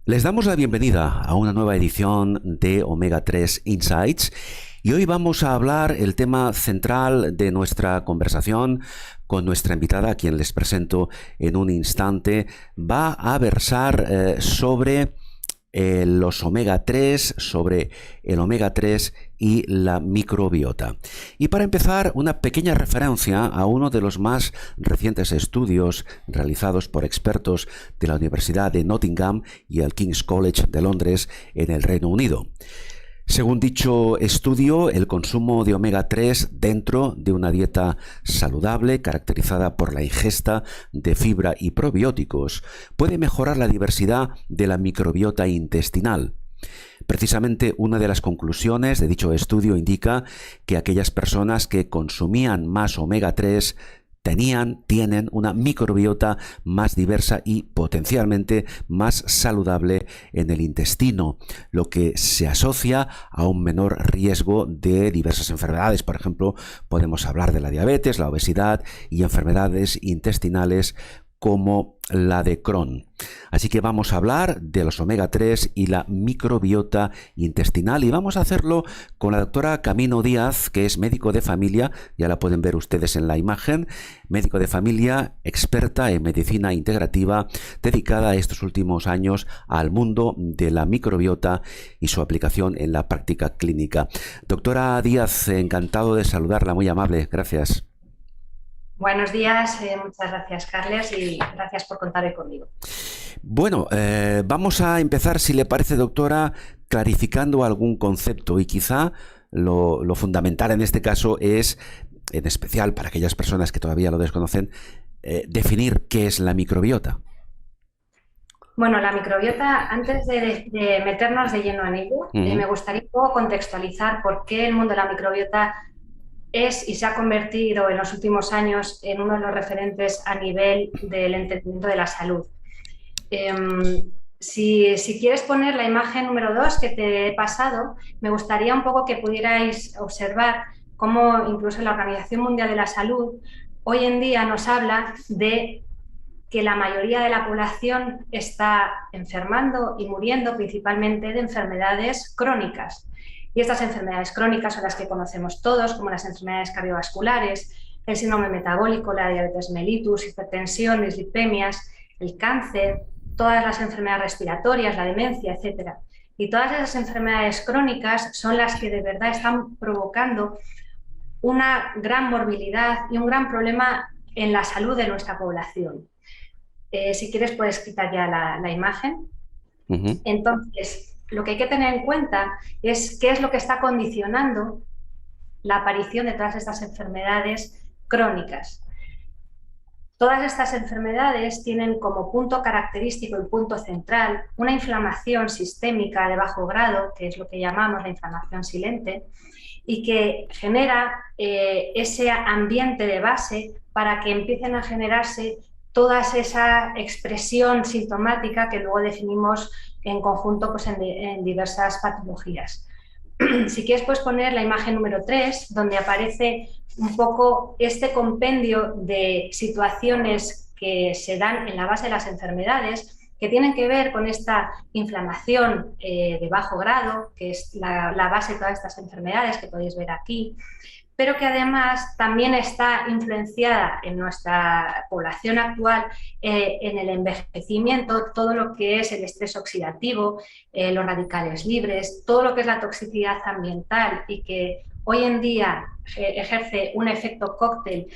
Les damos la bienvenida a una nueva edición de Omega 3 Insights y hoy vamos a hablar el tema central de nuestra conversación con nuestra invitada, a quien les presento en un instante. Va a versar sobre los omega 3, sobre el omega 3 y la microbiota. Y para empezar, una pequeña referencia a uno de los más recientes estudios realizados por expertos de la Universidad de Nottingham y el King's College de Londres en el Reino Unido. Según dicho estudio, el consumo de omega 3 dentro de una dieta saludable, caracterizada por la ingesta de fibra y probióticos, puede mejorar la diversidad de la microbiota intestinal. Precisamente una de las conclusiones de dicho estudio indica que aquellas personas que consumían más omega 3 tienen una microbiota más diversa y potencialmente más saludable en el intestino, lo que se asocia a un menor riesgo de diversas enfermedades. Por ejemplo, podemos hablar de la diabetes, la obesidad y enfermedades intestinales como la de Crohn. Así que vamos a hablar de los omega 3 y la microbiota intestinal, y vamos a hacerlo con la doctora Camino Díaz, que es médico de familia, ya la pueden ver ustedes en la imagen, médico de familia, experta en medicina integrativa, dedicada estos últimos años al mundo de la microbiota y su aplicación en la práctica clínica. Doctora Díaz, encantado de saludarla, muy amable, gracias. Buenos días, muchas gracias, Carles, y gracias por contar hoy conmigo. Bueno, vamos a empezar, si le parece, doctora, clarificando algún concepto, y quizá lo fundamental en este caso es, en especial para aquellas personas que todavía lo desconocen, definir qué es la microbiota. Bueno, la microbiota, antes de meternos de lleno en ello, me gustaría un poco contextualizar por qué el mundo de la microbiota es y se ha convertido en los últimos años en uno de los referentes a nivel del entendimiento de la salud. Si quieres poner la imagen número 2 que te he pasado, me gustaría un poco que pudierais observar cómo incluso la Organización Mundial de la Salud hoy en día nos habla de que la mayoría de la población está enfermando y muriendo principalmente de enfermedades crónicas. Y estas enfermedades crónicas son las que conocemos todos, como las enfermedades cardiovasculares, el síndrome metabólico, la diabetes mellitus, hipertensión, dislipemias, el cáncer, todas las enfermedades respiratorias, la demencia, etc. Y todas esas enfermedades crónicas son las que de verdad están provocando una gran morbilidad y un gran problema en la salud de nuestra población. Si quieres puedes quitar ya la imagen. Entonces, lo que hay que tener en cuenta es qué es lo que está condicionando la aparición de todas estas enfermedades crónicas. Todas estas enfermedades tienen como punto característico y punto central una inflamación sistémica de bajo grado, que es lo que llamamos la inflamación silente, y que genera ese ambiente de base para que empiecen a generarse toda esa expresión sintomática que luego definimos en conjunto pues, en diversas patologías. Si quieres puedes poner la imagen número 3, donde aparece un poco este compendio de situaciones que se dan en la base de las enfermedades que tienen que ver con esta inflamación de bajo grado, que es la base de todas estas enfermedades que podéis ver aquí, pero que además también está influenciada en nuestra población actual en el envejecimiento, todo lo que es el estrés oxidativo, los radicales libres, todo lo que es la toxicidad ambiental y que hoy en día ejerce un efecto cóctel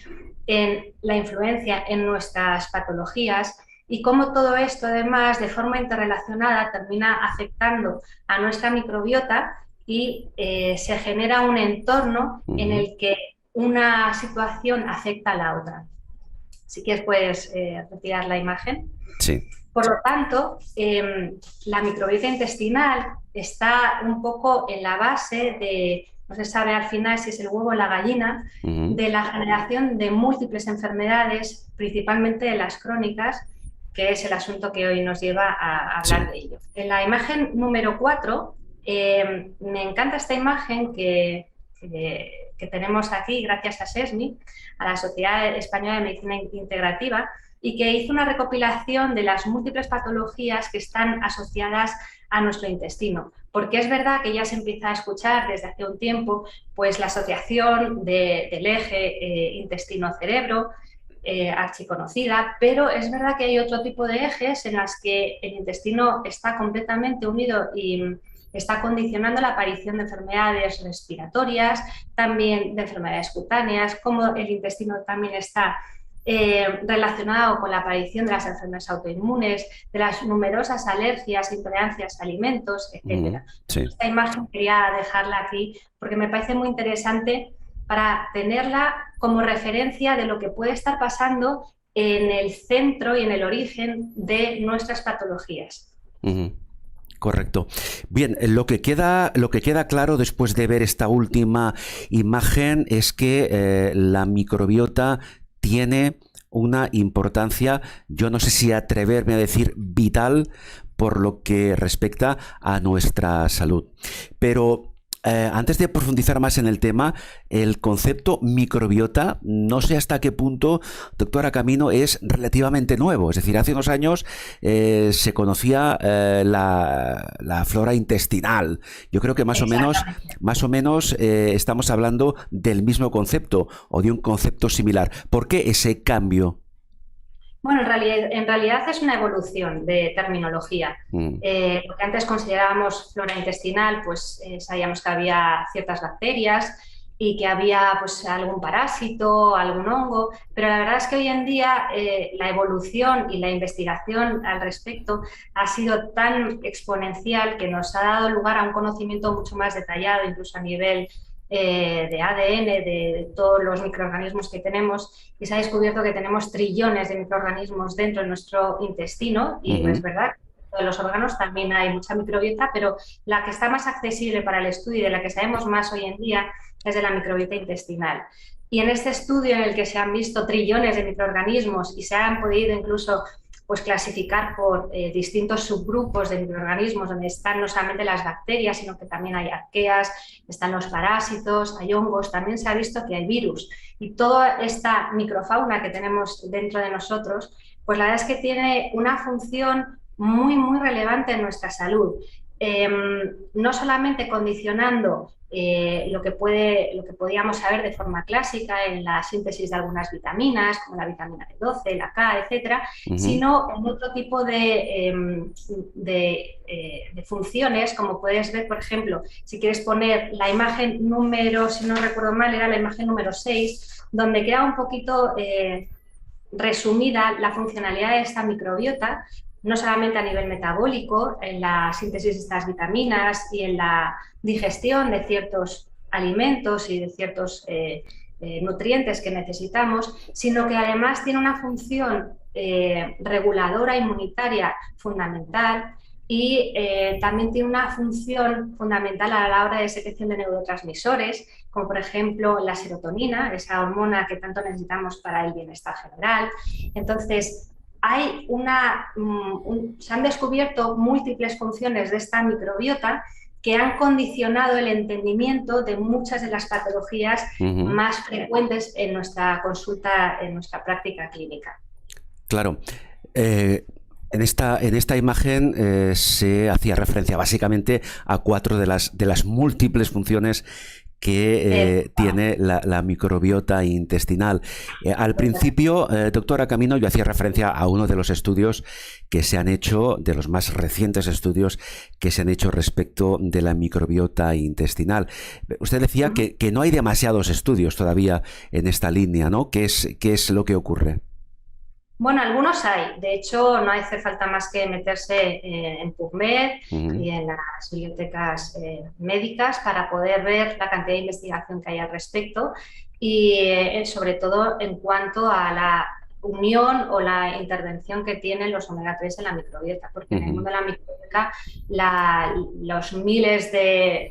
en la influencia en nuestras patologías y cómo todo esto además de forma interrelacionada termina afectando a nuestra microbiota y se genera un entorno en el que una situación afecta a la otra. Si quieres puedes retirar la imagen. Sí. Por lo tanto, la microbiota intestinal está un poco en la base de, no se sabe al final si es el huevo o la gallina, de la generación de múltiples enfermedades, principalmente de las crónicas, que es el asunto que hoy nos lleva a hablar de ello. En la imagen número 4, me encanta esta imagen que tenemos aquí gracias a SESMI, a la Sociedad Española de Medicina Integrativa, y que hizo una recopilación de las múltiples patologías que están asociadas a nuestro intestino. Porque es verdad que ya se empieza a escuchar desde hace un tiempo pues, la asociación del eje intestino-cerebro, archiconocida, pero es verdad que hay otro tipo de ejes en las que el intestino está completamente unido y está condicionando la aparición de enfermedades respiratorias, también de enfermedades cutáneas, como el intestino también está relacionado con la aparición de las enfermedades autoinmunes, de las numerosas alergias, intolerancias a alimentos, etc. Sí. Esta imagen quería dejarla aquí porque me parece muy interesante para tenerla como referencia de lo que puede estar pasando en el centro y en el origen de nuestras patologías. Correcto. Bien, lo que queda claro después de ver esta última imagen es que la microbiota tiene una importancia, yo no sé si atreverme a decir vital, por lo que respecta a nuestra salud. Pero antes de profundizar más en el tema, el concepto microbiota, no sé hasta qué punto, doctora Camino, es relativamente nuevo. Es decir, hace unos años se conocía la flora intestinal. Yo creo que más o menos estamos hablando del que o de un concepto similar. ¿Por qué ese cambio? Bueno, en realidad es una evolución de terminología. Lo que antes considerábamos flora intestinal, pues sabíamos que había ciertas bacterias y que había pues, algún parásito, algún hongo, pero la verdad es que hoy en día la evolución y la investigación al respecto ha sido tan exponencial que nos ha dado lugar a un conocimiento mucho más detallado, incluso a nivel de ADN, de todos los microorganismos que tenemos, y se ha descubierto que tenemos trillones de microorganismos dentro de nuestro intestino, y es verdad que en los órganos también hay mucha microbiota, pero la que está más accesible para el estudio y de la que sabemos más hoy en día es de la microbiota intestinal. Y en este estudio en el que se han visto trillones de microorganismos y se han podido incluso pues clasificar por distintos subgrupos de microorganismos donde están no solamente las bacterias, sino que también hay arqueas, están los parásitos, hay hongos, también se ha visto que hay virus. Y toda esta microfauna que tenemos dentro de nosotros, pues la verdad es que tiene una función muy, muy relevante en nuestra salud. No solamente condicionando lo que podíamos saber de forma clásica en la síntesis de algunas vitaminas, como la vitamina B12, la K, etcétera, sino en otro tipo de funciones, como puedes ver, por ejemplo, si quieres poner la imagen número, si no recuerdo mal, era la imagen número 6, donde queda un poquito resumida la funcionalidad de esta microbiota, no solamente a nivel metabólico, en la síntesis de estas vitaminas y en la digestión de ciertos alimentos y de ciertos nutrientes que necesitamos, sino que además tiene una función reguladora inmunitaria fundamental y también tiene una función fundamental a la hora de secreción de neurotransmisores, como por ejemplo la serotonina, esa hormona que tanto necesitamos para el bienestar general. Entonces, se han descubierto múltiples funciones de esta microbiota que han condicionado el entendimiento de muchas de las patologías más frecuentes en nuestra consulta, en nuestra práctica clínica. Claro. En esta imagen se hacía referencia básicamente a 4 de las múltiples funciones que tiene la microbiota intestinal. Al principio, doctora Camino, yo hacía referencia a uno de los estudios que se han hecho, de los más recientes estudios que se han hecho respecto de la microbiota intestinal. Usted decía que no hay demasiados estudios todavía en esta línea, ¿no? ¿Qué es lo que ocurre? Bueno, algunos hay. De hecho, no hace falta más que meterse en PubMed y en las bibliotecas médicas para poder ver la cantidad de investigación que hay al respecto y sobre todo en cuanto a unión o la intervención que tienen los omega 3 en la microbiota, porque en el mundo de la microbiota los miles de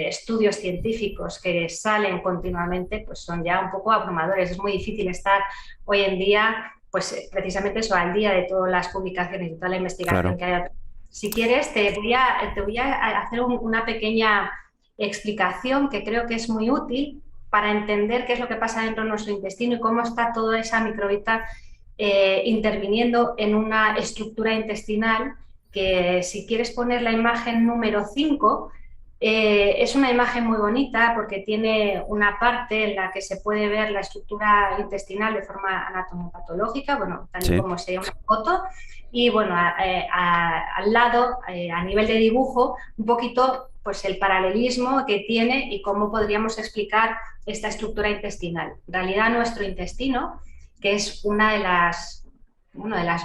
estudios científicos que salen continuamente pues son ya un poco abrumadores. Es muy difícil estar hoy en día, pues precisamente eso, al día de todas las publicaciones y toda la investigación que hay. Si quieres, te voy a hacer una pequeña explicación que creo que es muy útil para entender qué es lo que pasa dentro de nuestro intestino y cómo está toda esa microbiota interviniendo en una estructura intestinal que, si quieres poner la imagen número 5, es una imagen muy bonita porque tiene una parte en la que se puede ver la estructura intestinal de forma anatomopatológica, bueno, tal y como sería una foto, y bueno, al lado, a nivel de dibujo, un poquito pues el paralelismo que tiene y cómo podríamos explicar esta estructura intestinal. En realidad, nuestro intestino, que es una de las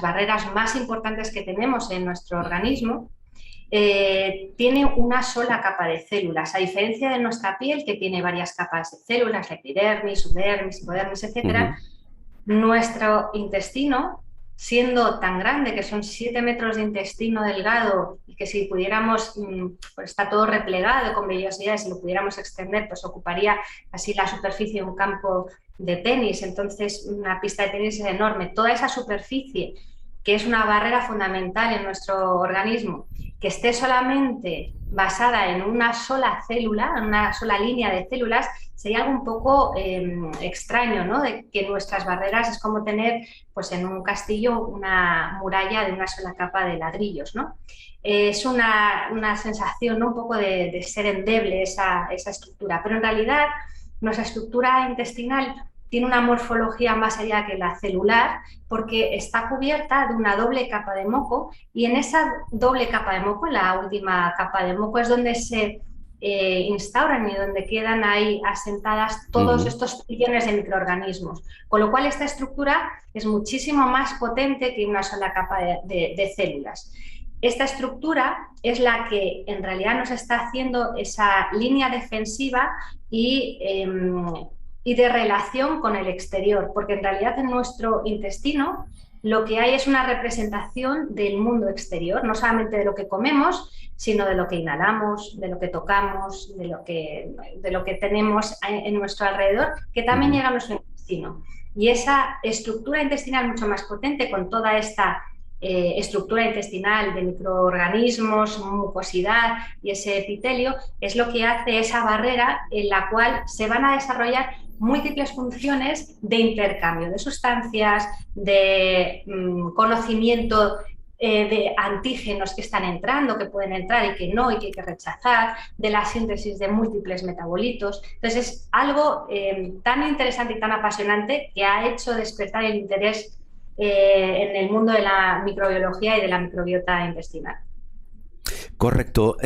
barreras más importantes que tenemos en nuestro organismo, tiene una sola capa de células, a diferencia de nuestra piel, que tiene varias capas de células, la epidermis, subdermis, hipodermis, etc. Nuestro intestino, siendo tan grande, que son 7 metros de intestino delgado, y que si pudiéramos, pues está todo replegado con vellosidades, si lo pudiéramos extender, pues ocuparía así la superficie de un campo de tenis. Entonces, una pista de tenis es enorme. Toda esa superficie, que es una barrera fundamental en nuestro organismo, que esté solamente basada en una sola célula, en una sola línea de células, sería algo un poco extraño, ¿no? De que nuestras barreras es como tener, pues, en un castillo una muralla de una sola capa de ladrillos, ¿no? Es una sensación, ¿no?, un poco de ser endeble esa estructura, pero en realidad nuestra estructura intestinal tiene una morfología más allá que la celular, porque está cubierta de una doble capa de moco, y en esa doble capa de moco, en la última capa de moco, es donde se instauran y donde quedan ahí asentadas todos estos trillones de microorganismos. Con lo cual, esta estructura es muchísimo más potente que una sola capa de células. Esta estructura es la que en realidad nos está haciendo esa línea defensiva y de relación con el exterior, porque en realidad en nuestro intestino lo que hay es una representación del mundo exterior, no solamente de lo que comemos, sino de lo que inhalamos, de lo que tocamos, de lo que tenemos en nuestro alrededor, que también llega a nuestro intestino. Y esa estructura intestinal mucho más potente, con toda esta estructura intestinal de microorganismos, mucosidad y ese epitelio, es lo que hace esa barrera en la cual se van a desarrollar múltiples funciones de intercambio de sustancias, de conocimiento de antígenos que están entrando, que pueden entrar y que no, y que hay que rechazar, de la síntesis de múltiples metabolitos. Entonces, es algo tan interesante y tan apasionante que ha hecho despertar el interés en el mundo de la microbiología y de la microbiota intestinal. Correcto.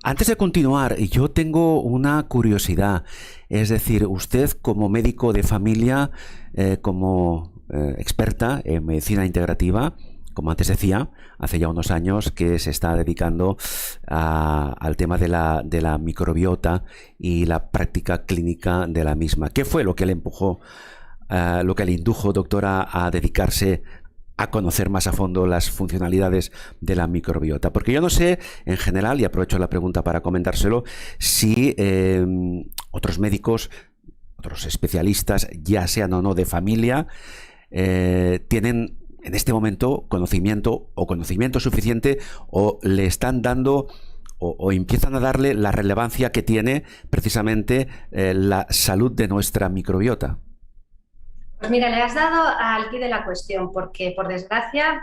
Antes de continuar, yo tengo una curiosidad. Es decir, usted como médico de familia, como experta en medicina integrativa, como antes decía, hace ya unos años que se está dedicando al tema de la microbiota y la práctica clínica de la misma. ¿Qué fue lo que le empujó, lo que le indujo, doctora, a dedicarse a conocer más a fondo las funcionalidades de la microbiota? Porque yo no sé, en general, y aprovecho la pregunta para comentárselo, si otros médicos, otros especialistas, ya sean o no de familia, tienen en este momento conocimiento suficiente, o le están dando o empiezan a darle la relevancia que tiene precisamente la salud de nuestra microbiota. Pues mira, le has dado al quid de la cuestión, porque por desgracia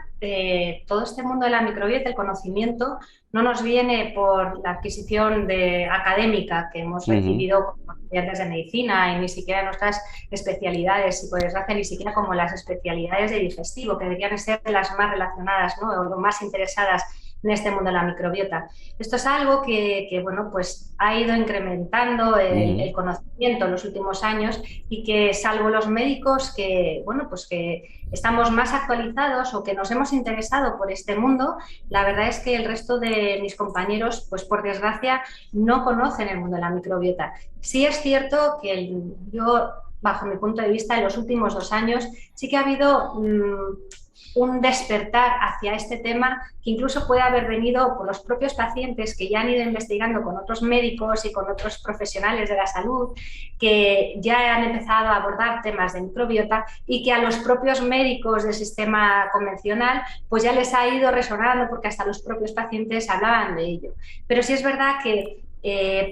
todo este mundo de la microbiota, el conocimiento, no nos viene por la adquisición académica que hemos recibido como estudiantes de medicina, y ni siquiera en nuestras especialidades, y por desgracia ni siquiera como las especialidades de digestivo, que deberían ser las más relacionadas, ¿no?, o más interesadas en este mundo de la microbiota. Esto es algo que bueno, pues ha ido incrementando el conocimiento en los últimos años, y que, salvo los médicos que, bueno, pues que estamos más actualizados o que nos hemos interesado por este mundo, la verdad es que el resto de mis compañeros, pues por desgracia, no conocen el mundo de la microbiota. Sí es cierto que yo bajo mi punto de vista, en los últimos 2 años sí que ha habido un despertar hacia este tema que incluso puede haber venido por los propios pacientes que ya han ido investigando con otros médicos y con otros profesionales de la salud que ya han empezado a abordar temas de microbiota y que a los propios médicos del sistema convencional pues ya les ha ido resonando porque hasta los propios pacientes hablaban de ello. Pero sí es verdad que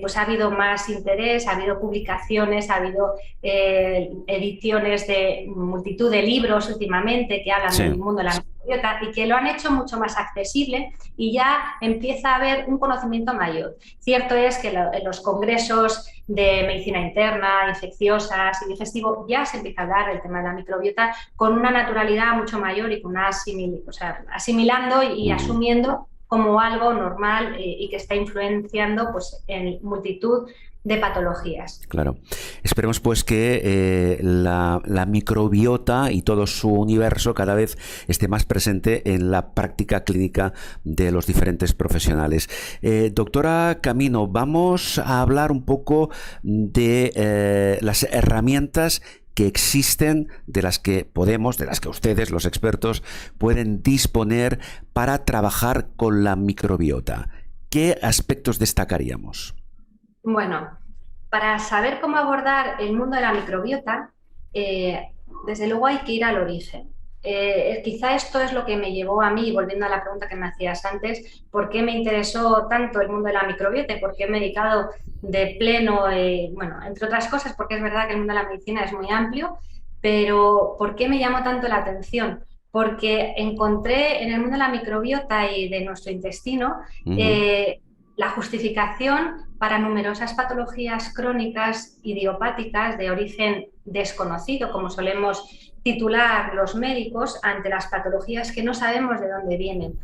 pues ha habido más interés, ha habido publicaciones, ha habido ediciones de multitud de libros últimamente que hablan del mundo de la microbiota y que lo han hecho mucho más accesible y ya empieza a haber un conocimiento mayor. Cierto es que en los congresos de medicina interna, infecciosas y digestivo ya se empieza a hablar del tema de la microbiota con una naturalidad mucho mayor y con una asimilando y asumiendo como algo normal y que está influenciando pues, en multitud de patologías. Claro. Esperemos pues que la microbiota y todo su universo cada vez esté más presente en la práctica clínica de los diferentes profesionales. Doctora Camino, vamos a hablar un poco de las herramientas que existen, de las que ustedes, los expertos, pueden disponer para trabajar con la microbiota. ¿Qué aspectos destacaríamos? Bueno, para saber cómo abordar el mundo de la microbiota, desde luego hay que ir al origen. Quizá esto es lo que me llevó a mí, volviendo a la pregunta que me hacías antes, por qué me interesó tanto el mundo de la microbiota y por qué me he dedicado de pleno, bueno, entre otras cosas, porque es verdad que el mundo de la medicina es muy amplio, pero ¿por qué me llamó tanto la atención? Porque encontré en el mundo de la microbiota y de nuestro intestino la justificación para numerosas patologías crónicas idiopáticas de origen desconocido, como solemos titular los médicos, ante las patologías que no sabemos de dónde vienen.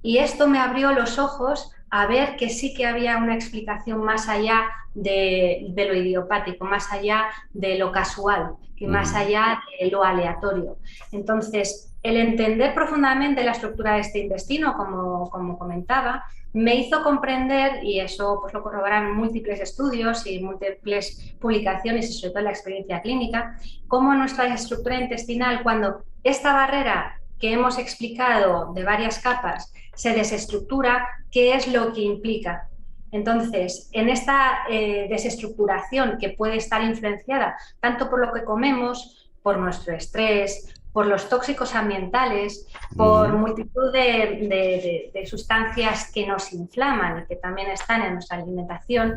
Y esto me abrió los ojos a ver que sí que había una explicación más allá de lo idiopático, más allá de lo casual, y más allá de lo aleatorio. Entonces, el entender profundamente la estructura de este intestino, como comentaba, me hizo comprender, y eso pues lo corroboran múltiples estudios y múltiples publicaciones y sobre todo la experiencia clínica, cómo nuestra estructura intestinal, cuando esta barrera que hemos explicado de varias capas se desestructura, ¿qué es lo que implica? Entonces, en esta desestructuración que puede estar influenciada tanto por lo que comemos, por nuestro estrés, por los tóxicos ambientales, por multitud de sustancias que nos inflaman y que también están en nuestra alimentación,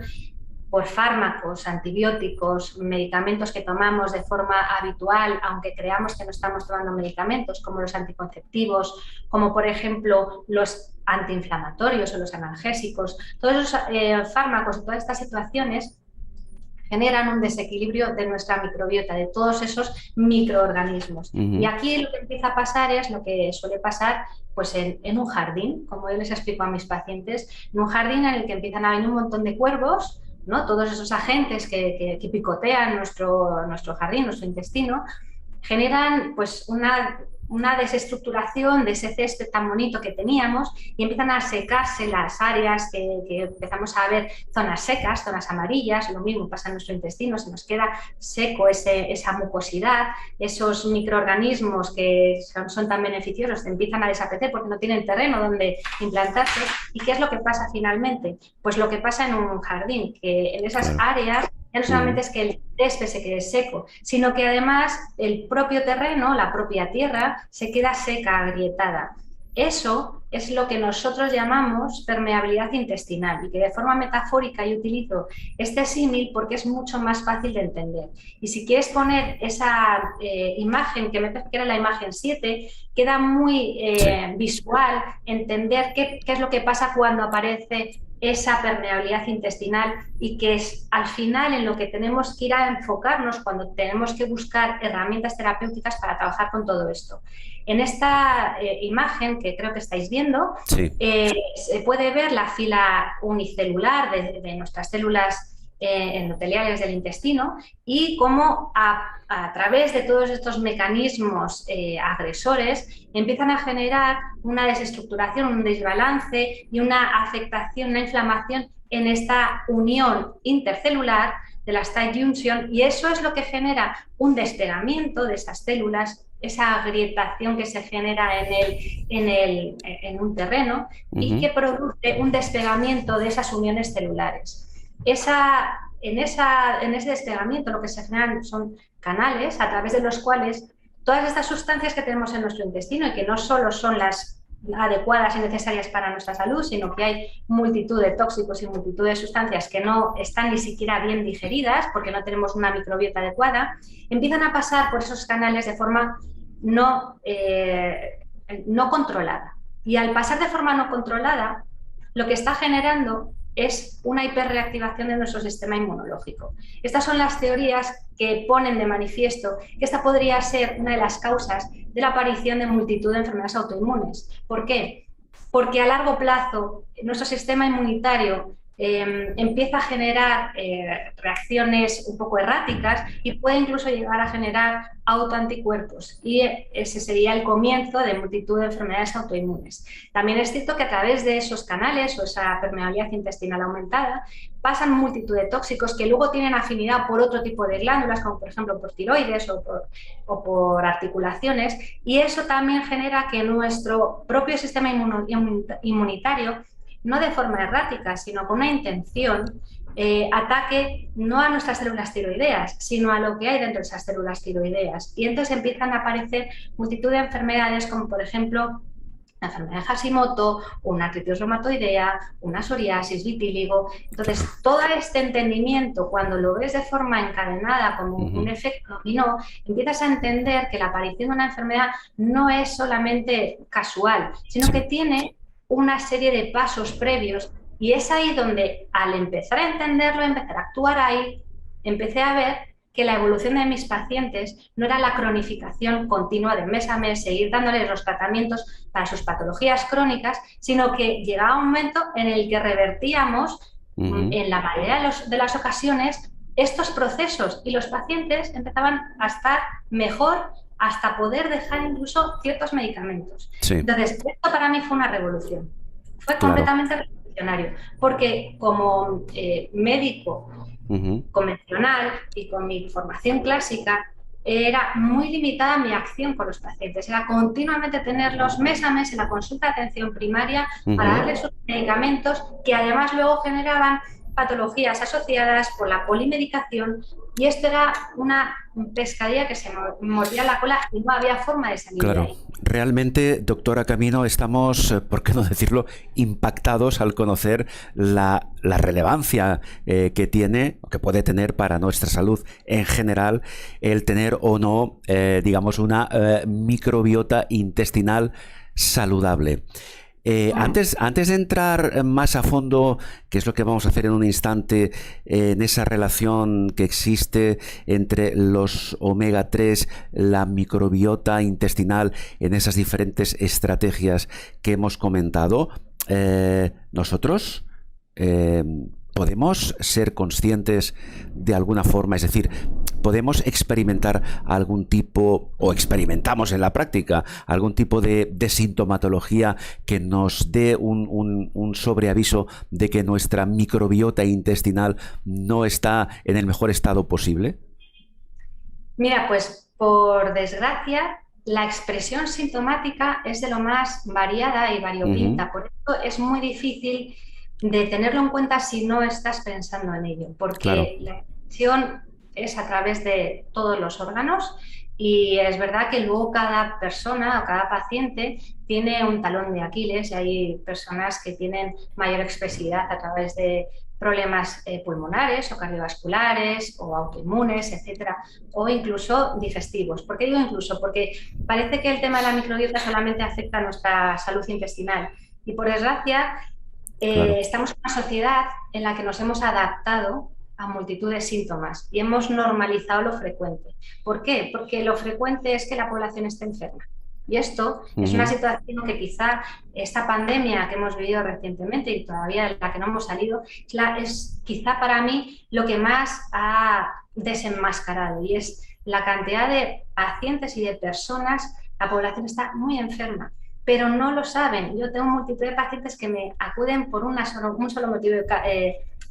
por fármacos, antibióticos, medicamentos que tomamos de forma habitual, aunque creamos que no estamos tomando medicamentos, como los anticonceptivos, como por ejemplo los antiinflamatorios o los analgésicos. Todos esos fármacos y todas estas situaciones generan un desequilibrio de nuestra microbiota, de todos esos microorganismos. Y aquí lo que empieza a pasar es lo que suele pasar pues en un jardín, como yo les explico a mis pacientes, en un jardín en el que empiezan a venir un montón de cuervos, ¿no? Todos esos agentes que picotean nuestro jardín, nuestro intestino, generan pues una desestructuración de ese césped tan bonito que teníamos y empiezan a secarse las áreas que empezamos a ver zonas secas, zonas amarillas. Lo mismo pasa en nuestro intestino, se nos queda seco esa mucosidad, esos microorganismos que son tan beneficiosos empiezan a desaparecer porque no tienen terreno donde implantarse. ¿Y qué es lo que pasa finalmente? Pues lo que pasa en un jardín, que en esas áreas ya no solamente es que el césped se quede seco, sino que además el propio terreno, la propia tierra, se queda seca, agrietada. Eso es lo que nosotros llamamos permeabilidad intestinal y que de forma metafórica yo utilizo este símil porque es mucho más fácil de entender. Y si quieres poner esa imagen, que me parece que era la imagen 7, queda muy visual entender qué es lo que pasa cuando aparece esa permeabilidad intestinal y que es al final en lo que tenemos que ir a enfocarnos cuando tenemos que buscar herramientas terapéuticas para trabajar con todo esto. En esta imagen que creo que estáis viendo, se puede ver la fila unicelular de nuestras células endoteliales del intestino y cómo a través de todos estos mecanismos agresores empiezan a generar una desestructuración, un desbalance y una afectación, una inflamación en esta unión intercelular de las tight junction, y eso es lo que genera un despegamiento de esas células, esa agrietación que se genera en un terreno y que produce un despegamiento de esas uniones celulares. En ese despegamiento lo que se generan son canales a través de los cuales todas estas sustancias que tenemos en nuestro intestino, y que no solo son las adecuadas y necesarias para nuestra salud, sino que hay multitud de tóxicos y multitud de sustancias que no están ni siquiera bien digeridas porque no tenemos una microbiota adecuada, empiezan a pasar por esos canales de forma no controlada. Y al pasar de forma no controlada, lo que está generando es una hiperreactivación de nuestro sistema inmunológico. Estas son las teorías que ponen de manifiesto que esta podría ser una de las causas de la aparición de multitud de enfermedades autoinmunes. ¿Por qué? Porque a largo plazo nuestro sistema inmunitario empieza a generar reacciones un poco erráticas y puede incluso llegar a generar autoanticuerpos, y ese sería el comienzo de multitud de enfermedades autoinmunes. También es cierto que a través de esos canales o esa permeabilidad intestinal aumentada pasan multitud de tóxicos que luego tienen afinidad por otro tipo de glándulas, como por ejemplo por tiroides o por articulaciones, y eso también genera que nuestro propio sistema inmunitario, no de forma errática, sino con una intención, ataque no a nuestras células tiroideas, sino a lo que hay dentro de esas células tiroideas. Y entonces empiezan a aparecer multitud de enfermedades, como por ejemplo la enfermedad de Hashimoto, una artritis reumatoidea, una psoriasis, vitíligo. Entonces, todo este entendimiento, cuando lo ves de forma encadenada como un efecto dominó, empiezas a entender que la aparición de una enfermedad no es solamente casual, sino que tiene una serie de pasos previos, y es ahí donde, al empezar a entenderlo, empezar a actuar ahí, empecé a ver que la evolución de mis pacientes no era la cronificación continua de mes a mes, seguir dándoles los tratamientos para sus patologías crónicas, sino que llegaba un momento en el que revertíamos, en la mayoría de las ocasiones, estos procesos, y los pacientes empezaban a estar mejor, hasta poder dejar incluso ciertos medicamentos. Sí. Entonces, esto para mí fue una revolución. Fue completamente revolucionario, porque como médico convencional y con mi formación clásica, era muy limitada mi acción con los pacientes. Era continuamente tenerlos mes a mes en la consulta de atención primaria para darles sus medicamentos, que además luego generaban patologías asociadas por la polimedicación, y esto era una pescadilla que se mordía la cola y no había forma de salir de ahí. Realmente, doctora Camino, estamos, por qué no decirlo, impactados al conocer la relevancia que tiene, o que puede tener para nuestra salud en general, el tener o no, digamos, una microbiota intestinal saludable. Antes de entrar más a fondo, que es lo que vamos a hacer en un instante, en esa relación que existe entre los omega 3, la microbiota intestinal, en esas diferentes estrategias que hemos comentado, nosotros podemos ser conscientes de alguna forma, es decir, podemos experimentar algún tipo, o experimentamos en la práctica, algún tipo de sintomatología que nos dé un sobreaviso de que nuestra microbiota intestinal no está en el mejor estado posible. Mira, pues por desgracia, la expresión sintomática es de lo más variada y variopinta. Por eso es muy difícil de tenerlo en cuenta si no estás pensando en ello, porque la expresión es a través de todos los órganos, y es verdad que luego cada persona o cada paciente tiene un talón de Aquiles, y hay personas que tienen mayor expresividad a través de problemas pulmonares o cardiovasculares o autoinmunes, etcétera, o incluso digestivos. ¿Por qué digo incluso? Porque parece que el tema de la microbiota solamente afecta a nuestra salud intestinal, y por desgracia estamos en una sociedad en la que nos hemos adaptado a multitud de síntomas y hemos normalizado lo frecuente. ¿Por qué? Porque lo frecuente es que la población esté enferma. Y esto es una situación que quizá esta pandemia que hemos vivido recientemente y todavía de la que no hemos salido, es quizá para mí lo que más ha desenmascarado, y es la cantidad de pacientes y de personas. La población está muy enferma, pero no lo saben. Yo tengo multitud de pacientes que me acuden por un solo motivo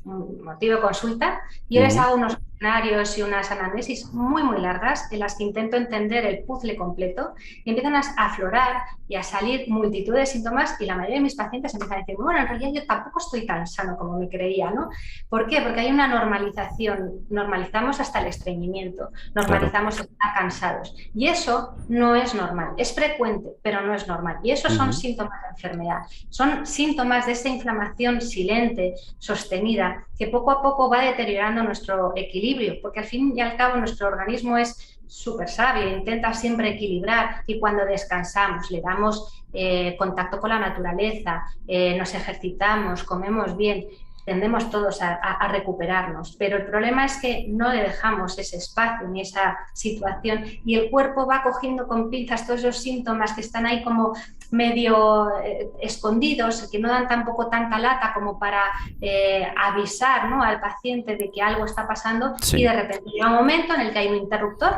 un motivo de consulta, y yo les Ujú. hago unos cuestionarios y unas anamnesis muy, muy largas en las que intento entender el puzzle completo y empiezan a aflorar y a salir multitud de síntomas y la mayoría de mis pacientes empiezan a decir, bueno, en realidad yo tampoco estoy tan sano como me creía, ¿no? ¿Por qué? Porque hay una normalización, normalizamos hasta el estreñimiento, Claro. normalizamos estar cansados y eso no es normal, es frecuente, pero no es normal y esos son Ujú. síntomas de enfermedad, son síntomas de esa inflamación silente, sostenida, que poco a poco va deteriorando nuestro equilibrio, porque al fin y al cabo nuestro organismo es súper sabio, intenta siempre equilibrar y cuando descansamos, le damos contacto con la naturaleza, nos ejercitamos, comemos bien, tendemos todos a recuperarnos, pero el problema es que no le dejamos ese espacio ni esa situación y el cuerpo va cogiendo con pinzas todos esos síntomas que están ahí como medio escondidos, que no dan tampoco tanta lata como para avisar, ¿no?, al paciente de que algo está pasando y de Sí, repente llega un momento en el que hay un interruptor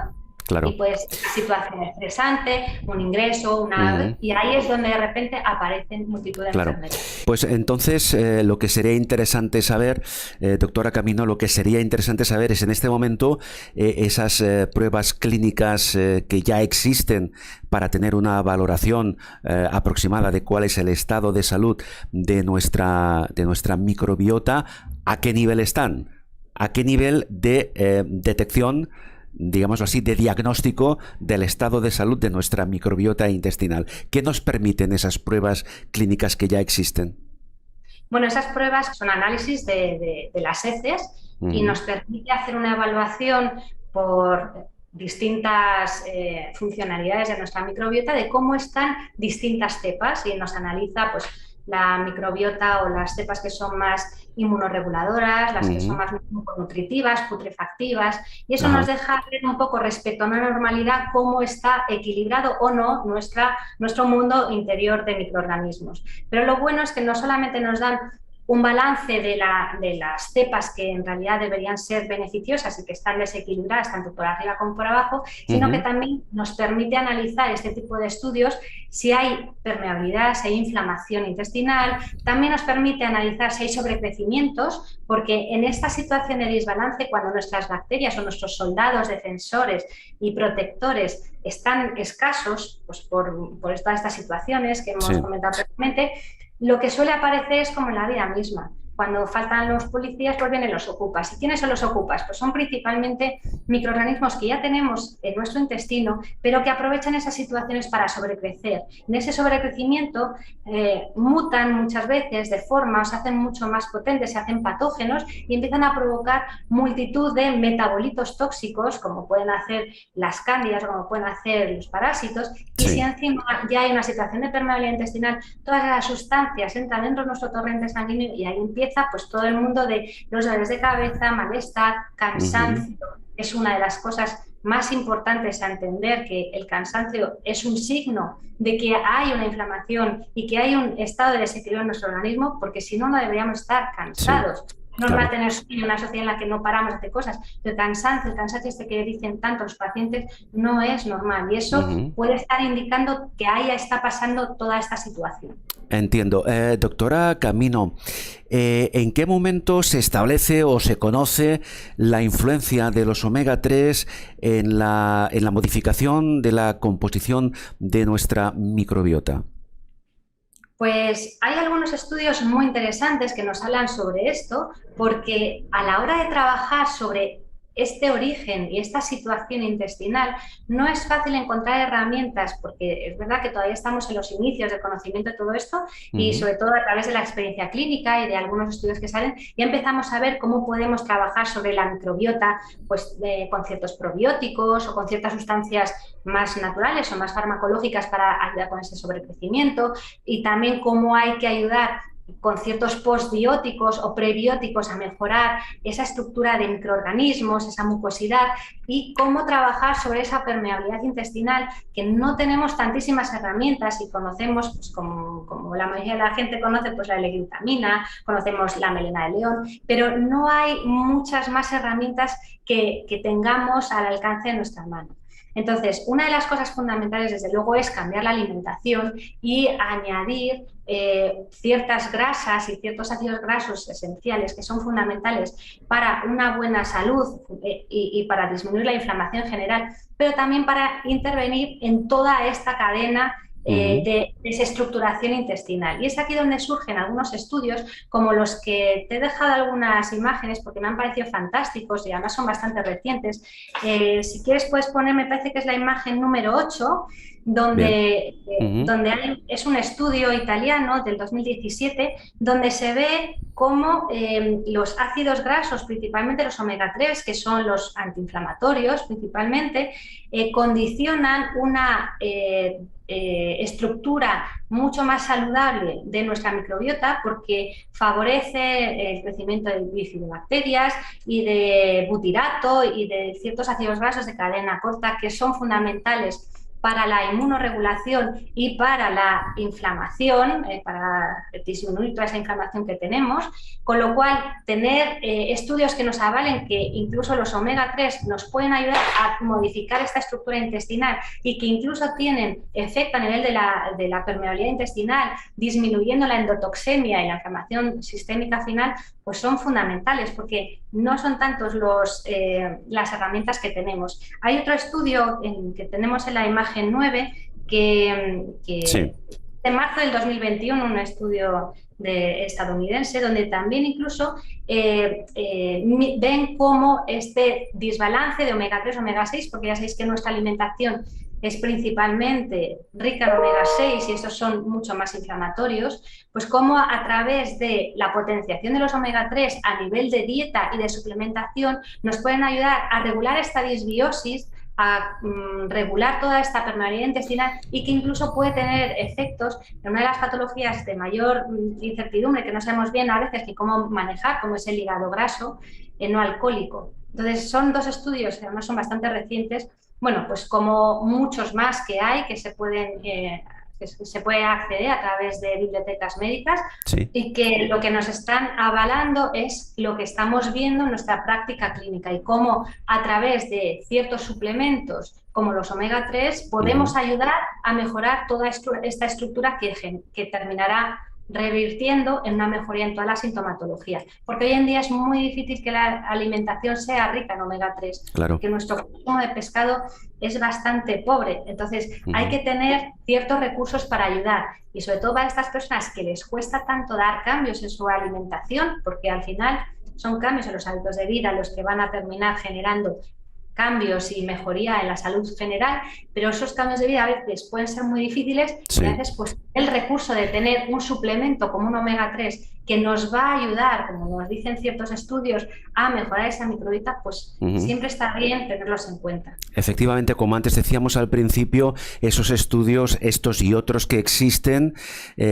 y claro. puede ser una situación estresante, un ingreso, Ujú. y ahí es donde de repente aparecen multitud de Claro. enfermedades. Pues entonces lo que sería interesante saber, doctora Camino, lo que sería interesante saber es en este momento esas pruebas clínicas que ya existen para tener una valoración aproximada de cuál es el estado de salud de nuestra microbiota, ¿a qué nivel están? ¿A qué nivel de detección, digámoslo así, de diagnóstico del estado de salud de nuestra microbiota intestinal? ¿Qué nos permiten esas pruebas clínicas que ya existen? Bueno, esas pruebas son análisis de las heces y Ujú. nos permite hacer una evaluación por distintas funcionalidades de nuestra microbiota de cómo están distintas cepas y nos analiza pues la microbiota o las cepas que son más inmunorreguladoras, las que son Ujú. más nutritivas, putrefactivas, y eso nos Ajá. deja ver un poco respecto a una normalidad cómo está equilibrado o no nuestro mundo interior de microorganismos. Pero lo bueno es que no solamente nos dan un balance de las cepas que en realidad deberían ser beneficiosas y que están desequilibradas tanto por arriba como por abajo, sino que Ujú. también nos permite analizar este tipo de estudios si hay permeabilidad, si hay inflamación intestinal, también nos permite analizar si hay sobrecrecimientos, porque en esta situación de desbalance, cuando nuestras bacterias o nuestros soldados defensores y protectores están escasos, pues por todas estas situaciones que hemos Sí. comentado previamente, lo que suele aparecer es como en la vida misma. Cuando faltan los policías, pues vienen los ocupas. ¿Y quiénes son los ocupas? Pues son principalmente microorganismos que ya tenemos en nuestro intestino, pero que aprovechan esas situaciones para sobrecrecer. En ese sobrecrecimiento mutan muchas veces de forma, se hacen mucho más potentes, se hacen patógenos y empiezan a provocar multitud de metabolitos tóxicos, como pueden hacer las cándidas o como pueden hacer los parásitos. Y si Sí. encima ya hay una situación de permeabilidad intestinal, todas las sustancias entran dentro de nuestro torrente sanguíneo y ahí empieza pues todo el mundo de los dolores de cabeza, malestar, Ujú. cansancio. Es una de las cosas más importantes a entender, que el cansancio es un signo de que hay una inflamación y que hay un estado de desequilibrio en nuestro organismo, porque si no, no deberíamos estar Sí. cansados. Es normal Claro. tener sueño en una sociedad en la que no paramos de hacer cosas. El cansancio este que dicen tantos pacientes, no es normal y eso Ujú. puede estar indicando que ahí está pasando toda esta situación. Entiendo. Doctora Camino, ¿en qué momento se establece o se conoce la influencia de los omega 3 en la modificación de la composición de nuestra microbiota? Pues hay algunos estudios muy interesantes que nos hablan sobre esto, porque a la hora de trabajar sobre este origen y esta situación intestinal, no es fácil encontrar herramientas, porque es verdad que todavía estamos en los inicios del conocimiento de todo esto y Ujú. sobre todo a través de la experiencia clínica y de algunos estudios que salen, ya empezamos a ver cómo podemos trabajar sobre la microbiota pues, con ciertos probióticos o con ciertas sustancias más naturales o más farmacológicas para ayudar con ese sobrecrecimiento, y también cómo hay que ayudar con ciertos postbióticos o prebióticos a mejorar esa estructura de microorganismos, esa mucosidad, y cómo trabajar sobre esa permeabilidad intestinal, que no tenemos tantísimas herramientas y conocemos, pues como la mayoría de la gente conoce, pues la L-glutamina, conocemos la melena de león, pero no hay muchas más herramientas que tengamos al alcance de nuestra mano. Entonces, una de las cosas fundamentales, desde luego, es cambiar la alimentación y añadir ciertas grasas y ciertos ácidos grasos esenciales que son fundamentales para una buena salud y para disminuir la inflamación general, pero también para intervenir en toda esta cadena de desestructuración intestinal. Y es aquí donde surgen algunos estudios, como los que te he dejado algunas imágenes porque me han parecido fantásticos y además son bastante recientes. Si quieres puedes poner, me parece que es la imagen número 8, donde, es un estudio italiano del 2017, donde se ve cómo los ácidos grasos, principalmente los omega 3, que son los antiinflamatorios principalmente, condicionan una estructura mucho más saludable de nuestra microbiota, porque favorece el crecimiento de bifidobacterias y de butirato y de ciertos ácidos grasos de cadena corta que son fundamentales para la inmunorregulación y para la inflamación, para disminuir toda esa inflamación que tenemos, con lo cual tener estudios que nos avalen que incluso los omega 3 nos pueden ayudar a modificar esta estructura intestinal y que incluso tienen efecto a nivel de la permeabilidad intestinal, disminuyendo la endotoxemia y la inflamación sistémica final, pues son fundamentales, porque no son tantos las herramientas que tenemos. Hay otro estudio que tenemos en la imagen 9 que Sí. de marzo del 2021, un estudio estadounidense, donde también incluso ven cómo este desbalance de omega 3, omega 6, porque ya sabéis que nuestra alimentación es principalmente rica en omega 6 y estos son mucho más inflamatorios, pues cómo a través de la potenciación de los omega 3 a nivel de dieta y de suplementación nos pueden ayudar a regular esta disbiosis, a regular toda esta permeabilidad intestinal y que incluso puede tener efectos en una de las patologías de mayor incertidumbre que no sabemos bien a veces que cómo manejar, como es el hígado graso no alcohólico. Entonces son dos estudios que además son bastante recientes, bueno, pues como muchos más que hay que se puede acceder a través de bibliotecas médicas, Sí. y que lo que nos están avalando es lo que estamos viendo en nuestra práctica clínica y cómo a través de ciertos suplementos como los omega 3 podemos ayudar a mejorar toda esta estructura que terminará revirtiendo en una mejoría en toda la sintomatología. Porque hoy en día es muy difícil que la alimentación sea rica en omega 3, Claro. que nuestro consumo de pescado es bastante pobre. Entonces hay que tener ciertos recursos para ayudar, y sobre todo para estas personas que les cuesta tanto dar cambios en su alimentación, porque al final son cambios en los hábitos de vida los que van a terminar generando cambios y mejoría en la salud general, pero esos cambios de vida a veces pueden ser muy difíciles. Sí. Y a veces pues el recurso de tener un suplemento como un omega 3 que nos va a ayudar, como nos dicen ciertos estudios, a mejorar esa microbiota, pues siempre está bien tenerlos en cuenta. Efectivamente, como antes decíamos al principio, esos estudios, estos y otros que existen,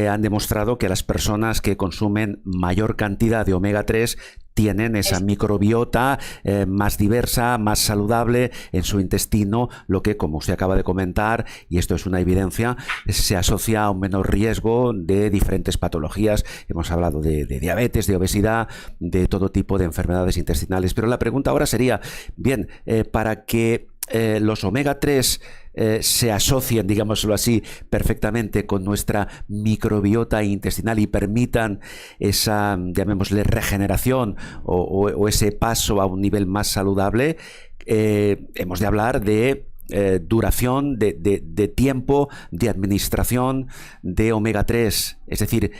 han demostrado que las personas que consumen mayor cantidad de omega 3 tienen esa microbiota más diversa, más saludable en su intestino, lo que, como usted acaba de comentar, y esto es una evidencia, se asocia a un menor riesgo de diferentes patologías. Hemos hablado de diabetes, de obesidad, de todo tipo de enfermedades intestinales. Pero la pregunta ahora sería, bien, para que los omega 3 se asocien, digámoslo así, perfectamente con nuestra microbiota intestinal y permitan esa, llamémosle, regeneración o ese paso a un nivel más saludable, hemos de hablar de duración, de tiempo, de administración de omega 3. Es decir,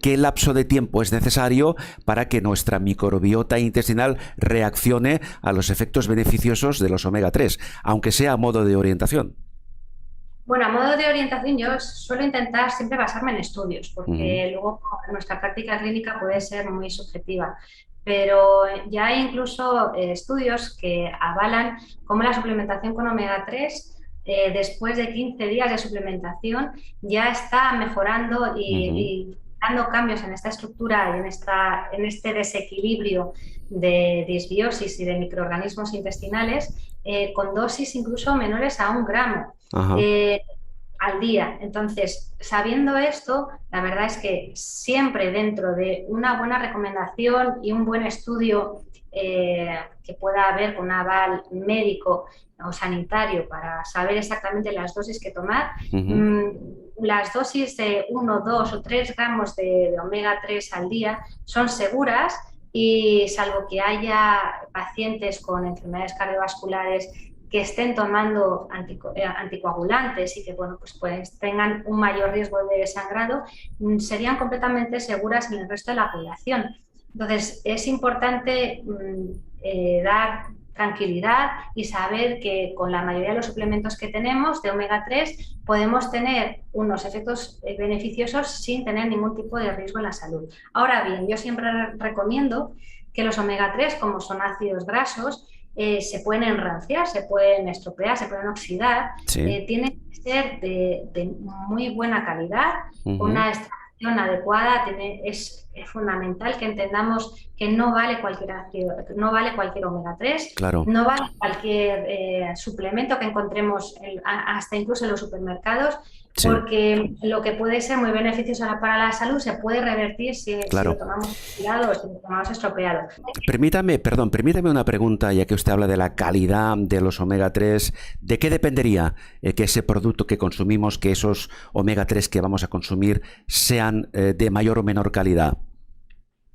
¿qué lapso de tiempo es necesario para que nuestra microbiota intestinal reaccione a los efectos beneficiosos de los omega 3, aunque sea a modo de orientación? Bueno, a modo de orientación yo suelo intentar siempre basarme en estudios, porque luego nuestra práctica clínica puede ser muy subjetiva. Pero ya hay incluso estudios que avalan cómo la suplementación con omega 3 después de 15 días de suplementación ya está mejorando y dando cambios en esta estructura y en este desequilibrio de disbiosis y de microorganismos intestinales con dosis incluso menores a 1 gramo. Al día. Entonces, sabiendo esto, la verdad es que siempre dentro de una buena recomendación y un buen estudio que pueda haber con un aval médico o sanitario para saber exactamente las dosis que tomar, Ujú. las dosis de 1, 2 o 3 gramos de omega 3 al día son seguras y salvo que haya pacientes con enfermedades cardiovasculares que estén tomando anticoagulantes y que bueno, pues tengan un mayor riesgo de sangrado, serían completamente seguras en el resto de la población. Entonces, es importante dar tranquilidad y saber que con la mayoría de los suplementos que tenemos de omega 3 podemos tener unos efectos beneficiosos sin tener ningún tipo de riesgo en la salud. Ahora bien, yo siempre recomiendo que los omega 3, como son ácidos grasos, se pueden enranciar, se pueden estropear, se pueden oxidar, Sí. tienen que ser de muy buena calidad, Ujú. una extracción adecuada, es fundamental que entendamos que no vale cualquier ácido, no vale cualquier omega 3, Claro. no vale cualquier suplemento que encontremos hasta incluso en los supermercados, Sí. porque lo que puede ser muy beneficioso para la salud se puede revertir si lo Claro. tomamos oxidado o si lo tomamos estropeado. Permítame una pregunta, ya que usted habla de la calidad de los omega 3. ¿De qué dependería que ese producto que consumimos, que esos omega 3 que vamos a consumir, sean de mayor o menor calidad?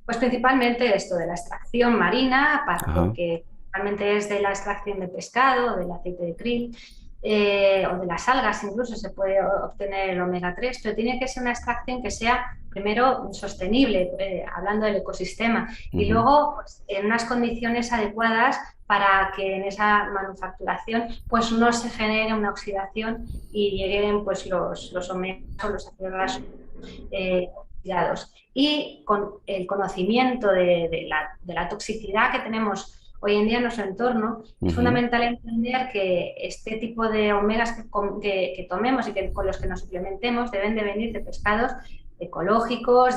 Pues principalmente esto de la extracción marina, Ajá. porque realmente es de la extracción de pescado, del aceite de krill, o de las algas incluso se puede obtener el omega 3, pero tiene que ser una extracción que sea primero sostenible, hablando del ecosistema, y Ujú. luego pues, en unas condiciones adecuadas para que en esa manufacturación pues no se genere una oxidación y lleguen pues los omega o los ácidos grasos oxidados. Y con el conocimiento de la toxicidad que tenemos hoy en día en nuestro entorno, es Ujú. fundamental entender que este tipo de omegas que tomemos y con los que nos suplementemos deben de venir de pescados ecológicos,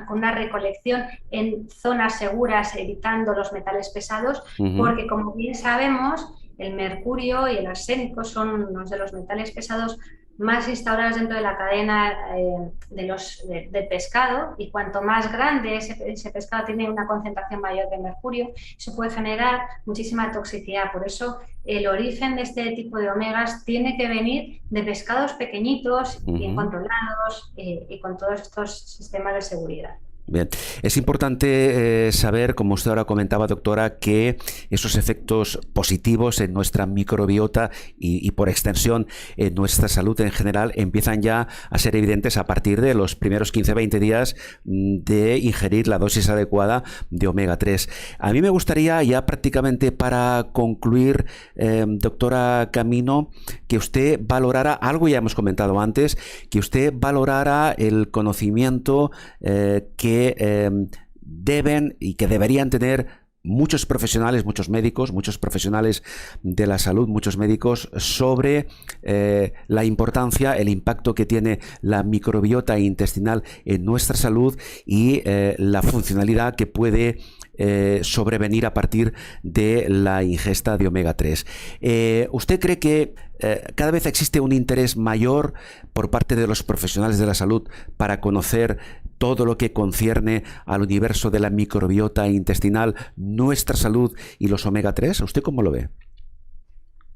con una recolección en zonas seguras, evitando los metales pesados, Ujú. porque como bien sabemos, el mercurio y el arsénico son unos de los metales pesados más instaurados dentro de la cadena del pescado, y cuanto más grande ese pescado tiene una concentración mayor de mercurio, eso puede generar muchísima toxicidad. Por eso el origen de este tipo de omegas tiene que venir de pescados pequeñitos, bien Ujú. controlados y con todos estos sistemas de seguridad. Bien, es importante saber, como usted ahora comentaba, doctora, que esos efectos positivos en nuestra microbiota y por extensión en nuestra salud en general empiezan ya a ser evidentes a partir de los primeros 15-20 días de ingerir la dosis adecuada de omega 3. A mí me gustaría ya prácticamente para concluir, doctora Camino, que usted valorara algo, ya hemos comentado antes, que usted valorara el conocimiento que deben y que deberían tener muchos profesionales, muchos médicos, muchos profesionales de la salud, muchos médicos sobre la importancia, el impacto que tiene la microbiota intestinal en nuestra salud y la funcionalidad que puede sobrevenir a partir de la ingesta de omega 3. ¿Usted cree que cada vez existe un interés mayor por parte de los profesionales de la salud para conocer todo lo que concierne al universo de la microbiota intestinal, nuestra salud y los omega 3? ¿Usted cómo lo ve?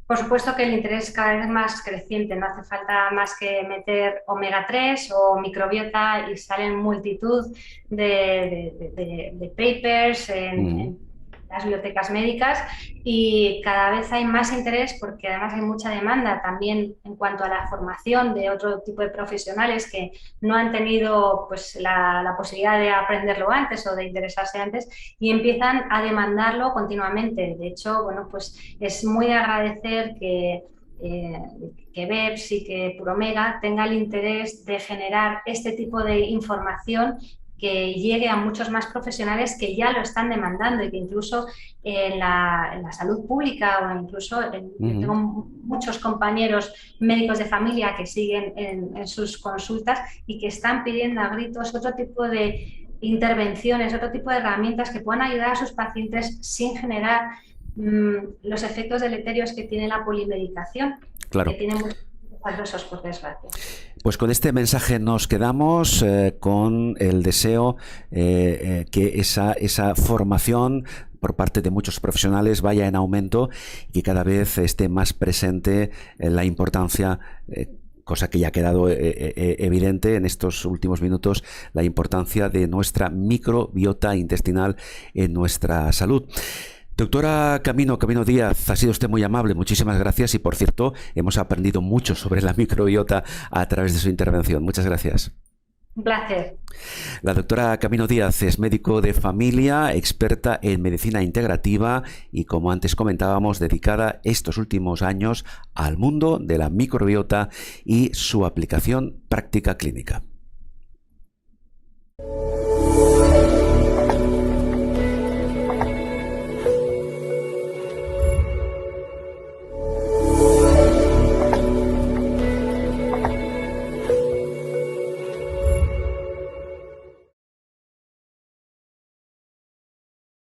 Por supuesto que el interés es cada vez más creciente, no hace falta más que meter omega 3 o microbiota y salen multitud de papers Mm. en las bibliotecas médicas, y cada vez hay más interés porque además hay mucha demanda también en cuanto a la formación de otro tipo de profesionales que no han tenido pues, la posibilidad de aprenderlo antes o de interesarse antes, y empiezan a demandarlo continuamente. De hecho, bueno, pues es muy de agradecer que BEPS y que Puromega tenga el interés de generar este tipo de información que llegue a muchos más profesionales que ya lo están demandando, y que incluso en la salud pública o incluso yo tengo Mm. muchos compañeros médicos de familia que siguen en sus consultas y que están pidiendo a gritos otro tipo de intervenciones, otro tipo de herramientas que puedan ayudar a sus pacientes sin generar los efectos deleterios que tiene la polimedicación, que Claro. tiene muchos adversos, por desgracia. Pues con este mensaje nos quedamos con el deseo que esa formación por parte de muchos profesionales vaya en aumento y que cada vez esté más presente la importancia, cosa que ya ha quedado evidente en estos últimos minutos, la importancia de nuestra microbiota intestinal en nuestra salud. Doctora Camino Díaz, ha sido usted muy amable, muchísimas gracias y por cierto, hemos aprendido mucho sobre la microbiota a través de su intervención. Muchas gracias. Un placer. La doctora Camino Díaz es médico de familia, experta en medicina integrativa y, como antes comentábamos, dedicada estos últimos años al mundo de la microbiota y su aplicación práctica clínica.